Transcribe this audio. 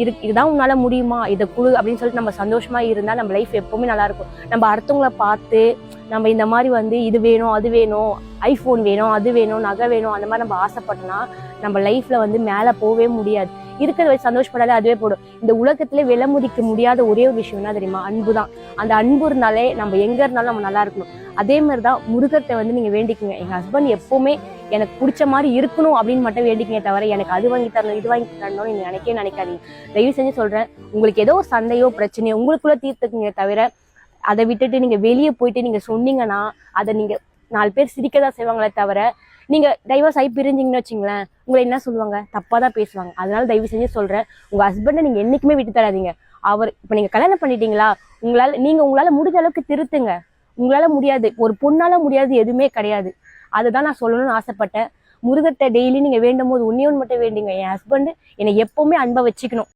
இதுதான் உன்னால முடியுமா, இதை குழு அப்படின்னு சொல்லிட்டு நம்ம சந்தோஷமா இருந்தா நம்ம லைஃப் எப்பவுமே நல்லா இருக்கும். நம்ம அடுத்தவங்கள பார்த்து நம்ம இந்த மாதிரி வந்து இது வேணும் அது வேணும், ஐஃபோன் வேணும் அது வேணும் நகை வேணும் அந்த மாதிரி நம்ம ஆசைப்பட்டோம்னா நம்ம லைஃப்ல வந்து மேல போவே முடியாது. இருக்கிறத வச்சு சந்தோஷப்படாலே அதுவே போடும். இந்த உலகத்துல விலை மதிக்க முடியாத ஒரே ஒரு விஷயம் என்ன தெரியுமா? அன்பு தான். அந்த அன்பு இருந்தாலே நம்ம எங்க இருந்தாலும் நம்ம நல்லா இருக்கணும். அதே மாதிரிதான் முருகத்தை வந்து நீங்க வேண்டிக்குங்க. எங்க ஹஸ்பண்ட் எப்பவுமே எனக்கு பிடிச்ச மாதிரி இருக்கணும் அப்படின்னு மட்டும் வேண்டிக்கங்க தவிர எனக்கு அது வாங்கி தரணும் இது வாங்கி தரணும்னு நீங்க நினைக்காதீங்க. தயவு செஞ்சு சொல்றேன், உங்களுக்கு ஏதோ ஒரு சண்டையோ பிரச்சனையோ உங்களுக்குள்ள தீர்த்துக்குங்க தவிர அதை விட்டுட்டு நீங்க வெளியே போயிட்டு நீங்க சொன்னீங்கன்னா அதை நீங்க 4 பேர் சிரிக்கதான் செய்வாங்களே தவிர நீங்க டைவர்ஸ் ஆகி பிரிஞ்சிங்கன்னு வச்சுங்களேன், உங்களை என்ன சொல்லுவாங்க? தப்பாதான் பேசுவாங்க. அதனால தயவு செஞ்சு சொல்றேன், உங்க ஹஸ்பண்டை நீங்க என்னைக்குமே விட்டு தராதீங்க. அவர் இப்ப நீங்க கல்யாணம் பண்ணிட்டீங்களா, உங்களால முடிஞ்ச அளவுக்கு திருத்துங்க. உங்களால முடியாது, ஒரு பொண்ணால முடியாது எதுவுமே கிடையாது. அதுதான் நான் சொல்லணும்னு ஆசைப்பட்டேன். முருகத்தை டெய்லி நீங்க வேண்டும் போது ஒன்னே ஒன்று மட்டும் வேண்டிங்க, என் ஹஸ்பண்ட் என்னை எப்பவுமே அன்பை வச்சுக்கணும்.